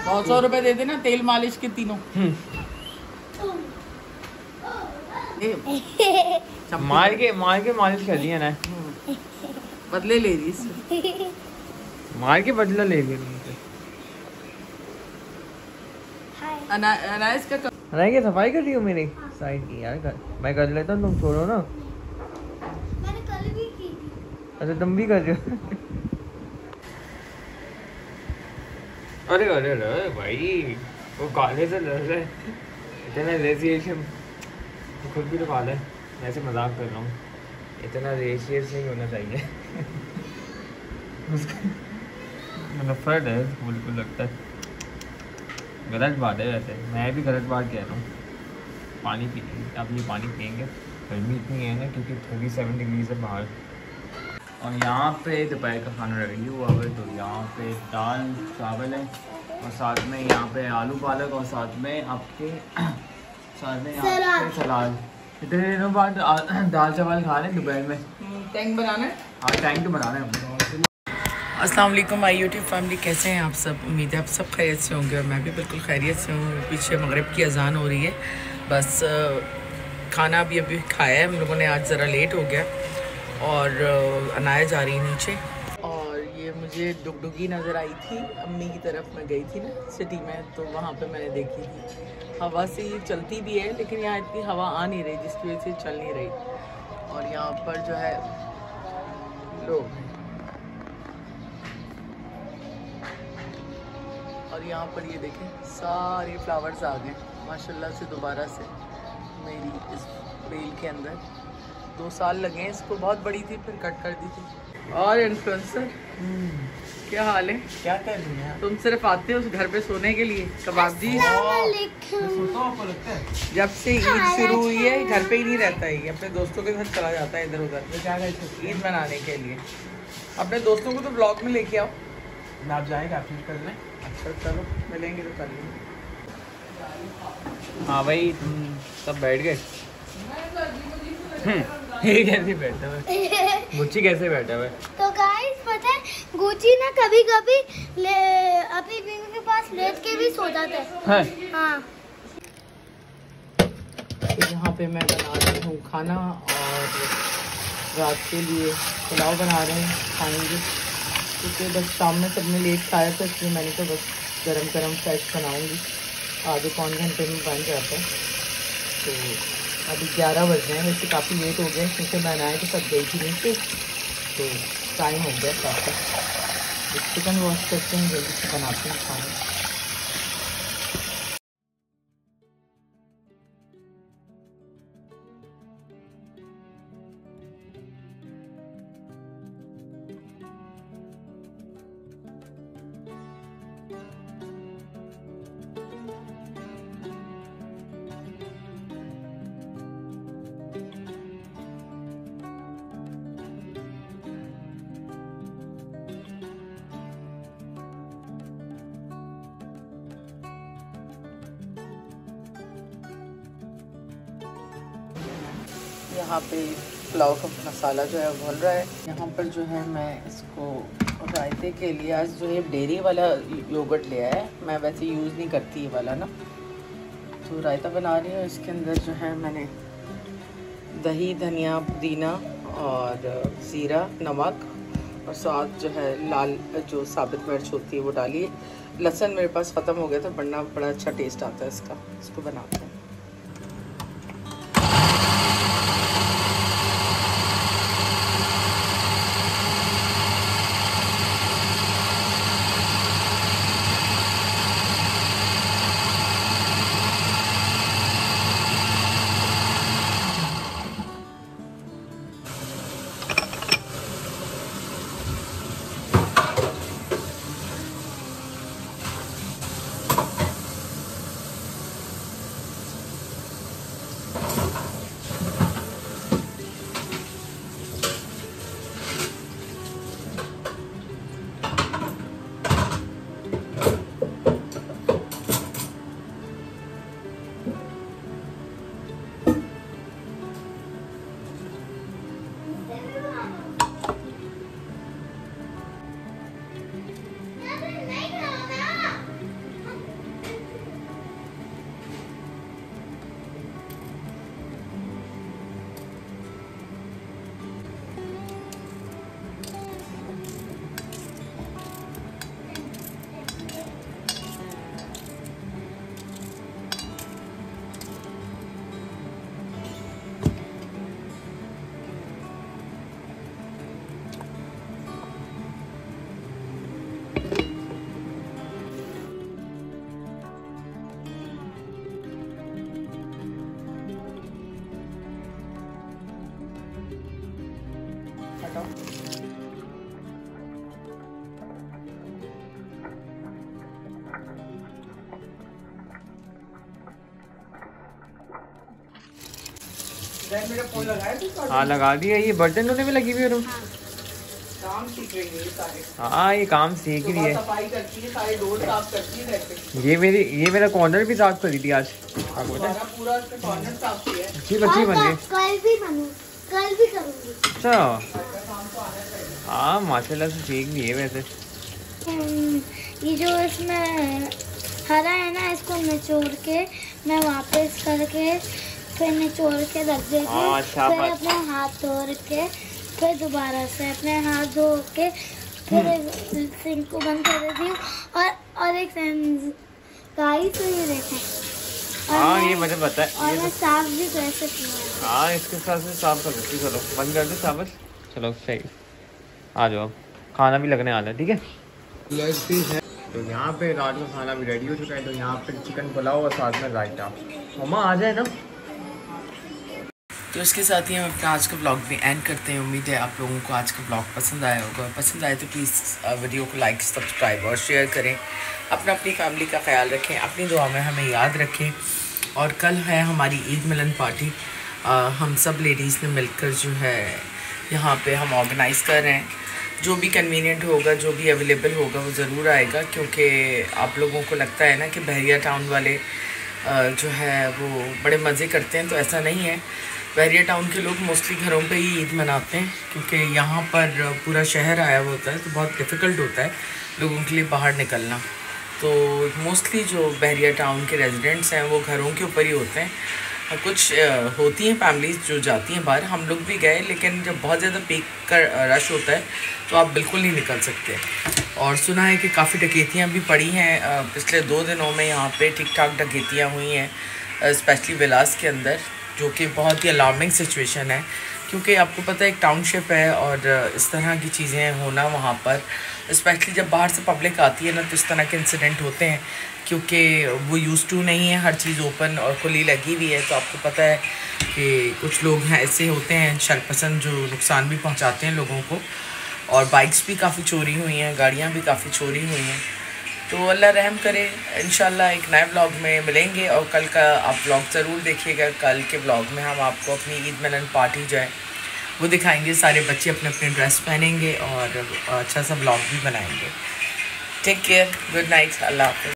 100 रुपए दे देना, तेल मालिश के तीनों। मार के मालिश कर लिया ना। बदले ले रही इससे। मार के बदला ले रही है। अनायस का अनाया की सफाई कर रही हो मेरी साइड की यार। मैं कर लेता हूँ, तुम छोड़ो ना। मैंने कल भी की थी। अच्छा तुम भी कर रहे हो। अरे अरे अरे भाई वो काले से लड़ रहे इतना रेसिएशन। खुद भी तो काला है, ऐसे मजाक कर रहा हूँ। इतना रेशियस नहीं होना चाहिए। उसका नफरत है बिल्कुल, लगता है गलत बात है। वैसे मैं भी गलत बात कह रहा हूँ। पानी पी अब ये पानी पियेंगे, गर्मी इतनी है ना क्योंकि 37 डिग्री से बाहर। और यहाँ पे दोपहर का खाना रेडी हुआ है। तो यहाँ पे दाल चावल है और साथ में यहाँ पे आलू पालक और साथ में आपके सलाद। इतने दिनों बाद दाल चावल खा रहे हैं दोपहर में। टैंक बनाना है। हाँ टैंक तो बनाना है। अस्सलाम वालेकुम माय यूट्यूब फैमिली, कैसे हैं आप सब? उम्मीद है आप सब खैरियत से होंगे और मैं भी बिल्कुल खैरियत से हूँ। पीछे मगरिब की अजान हो रही है। बस खाना अभी खाया है हम लोगों ने, आज ज़रा लेट हो गया। और अनाया जा रही है नीचे। और ये मुझे डुगडुगी नज़र आई थी, अम्मी की तरफ मैं गई थी ना सिटी में, तो वहाँ पे मैंने देखी थी। हवा से ये चलती भी है लेकिन यहाँ इतनी हवा आ नहीं रही जिसकी वजह से चल नहीं रही। और यहाँ पर जो है लोग हैं और यहाँ पर ये देखें सारे फ्लावर्स आ गए माशाल्लाह से दोबारा से मेरी इस बेल के अंदर। 2 साल लगे इसको, बहुत बड़ी थी फिर कट कर दी थी। और इन्फ्लुएंसर क्या हाल है? क्या कर रही हैं? तुम सिर्फ आते हो उस घर पे सोने के लिए? कबाब जी जब से ईद शुरू हुई है घर पे ही नहीं रहता है, अपने दोस्तों के साथ चला जाता है इधर उधर। क्या ईद मनाने के लिए अपने दोस्तों को तो ब्लॉग में लेके आओ। आप जाएंगे आप कर लें। अच्छा चलो मिलेंगे तो कर लेंगे। हाँ भाई तुम सब बैठ गए। ये कैसे बैठा हुआ है? गुच्ची कैसे बैठा हुआ है? तो गाइस पता है गुची ना कभी कभी अपनी बीवी के पास लेट के भी सो जाता है। हाँ। तो यहाँ पे मैं बना रही हूँ खाना और रात के लिए पुलाव बना रहे हैं, खाएंगे क्योंकि बस शाम में सबने लेट खाया था, इसलिए मैंने तो बस गरम गरम फ्रेश बनाऊंगी। आधे पौन घंटे में बन जाता है। तो अभी 11 बज रहे हैं, वैसे काफ़ी लेट हो गए क्योंकि मैं आए के साथ गई थी नीचे, तो टाइम हो गया काफ़ी। चिकन वॉश करते हैं, जल्दी से बनाते हैं खाना। यहाँ पे पुलाव का मसाला जो है भून रहा है। यहाँ पर जो है मैं इसको रायते के लिए आज जो है डेयरी वाला योगर्ट लिया है। मैं वैसे यूज़ नहीं करती ये वाला ना, तो रायता बना रही हूँ। इसके अंदर जो है मैंने दही, धनिया, पुदीना और ज़ीरा, नमक और साथ जो है लाल जो साबित मिर्च होती है वो डाली है। लहसुन मेरे पास ख़त्म हो गया था, वरना बड़ा अच्छा टेस्ट आता है इसका। इसको बनाते हैं। बताओ। मेरा फोन लगाया तू? हाँ लगा दिया। ये बर्तन धोने में लगी हुई है। काम सीख रही है सारे। हाँ ये काम सीख रही है। सफाई करती है, सारे डोर साफ करती है घर पे। ये मेरा कॉर्नर भी साफ करी थी आज। पूरा कॉर्नर साफ किया है। अच्छी बच्ची बन गई। कल भी करूँगी। अच्छा हाँ माशाल्लाह से सीख ली है वैसे। ये जो इसमें हरा है ना, इसको निचोड़ के मैं वापस करके फिर निचोड़ के रख देती हूँ। फिर अपने हाथ धो के फिर दोबारा से अपने हाथ धो के फिर सिंक को बंद कर देती हूँ। और एक गाइस तो ये देखें। हाँ ये मुझे पता है। और मैं साफ भी कर सकती हूँ। हाँ इसके साथ से साफ कर सकती। चलो बंद कर दो साबस। चलो सही आ जाओ। खाना भी लगने वाला है ठीक है। तो यहाँ पे रात का खाना भी रेडी हो चुका है। तो यहाँ पे चिकन पुलाव और साथ में रायता। मम्मा आ जाए ना। तो इसके साथ ही हम अपना आज का ब्लॉग भी एंड करते हैं। उम्मीद है आप लोगों को आज का ब्लॉग पसंद आया होगा। पसंद आए तो प्लीज़ वीडियो को लाइक सब्सक्राइब और शेयर करें। अपनी फैमिली का ख्याल रखें, अपनी दुआ में हमें याद रखें। और कल है हमारी ईद मिलन पार्टी। हम सब लेडीज़ ने मिलकर जो है यहाँ पे हम ऑर्गेनाइज़ कर रहे हैं। जो भी कन्वीनियंट होगा, जो भी अवेलेबल होगा वो ज़रूर आएगा। क्योंकि आप लोगों को लगता है ना कि बहरिया टाउन वाले जो है वो बड़े मज़े करते हैं, तो ऐसा नहीं है। बहरिया टाउन के लोग मोस्टली घरों पे ही ईद मनाते हैं, क्योंकि यहाँ पर पूरा शहर आया हुआ होता है तो बहुत डिफ़िकल्ट होता है लोगों के लिए बाहर निकलना। तो मोस्टली जो बहरिया टाउन के रेजिडेंट्स हैं वो घरों के ऊपर ही होते हैं। कुछ होती हैं फैमिलीज़ जो जाती हैं बाहर। हम लोग भी गए, लेकिन जब बहुत ज़्यादा पीक का रश होता है तो आप बिल्कुल नहीं निकल सकते। और सुना है कि काफ़ी डकैतियाँ भी पड़ी हैं पिछले 2 दिनों में। यहाँ पे ठीक ठाक डकैतियाँ हुई हैं, स्पेशली विलास के अंदर, जो कि बहुत ही अलार्मिंग सिचुएशन है। क्योंकि आपको पता है एक टाउनशिप है और इस तरह की चीज़ें होना वहाँ पर, स्पेशली जब बाहर से पब्लिक आती है ना, तो इस तरह के इंसिडेंट होते हैं। क्योंकि वो यूज़ टू नहीं है, हर चीज़ ओपन और खुली लगी हुई है। तो आपको पता है कि कुछ लोग हैं ऐसे होते हैं शरपसंद, जो नुकसान भी पहुँचाते हैं लोगों को। और बाइक्स भी काफ़ी चोरी हुई हैं, गाड़ियाँ भी काफ़ी चोरी हुई हैं। तो अल्लाह रहम करे। इंशाल्लाह एक नए ब्लॉग में मिलेंगे। और कल का आप ब्लॉग ज़रूर देखिएगा। कल के ब्लॉग में हम आपको अपनी ईद मिलन पार्टी जो है वो दिखाएंगे। सारे बच्चे अपने अपने ड्रेस पहनेंगे और अच्छा सा ब्लॉग भी बनाएंगे। टेक केयर, गुड नाइट, अल्लाह हाफ़िज़।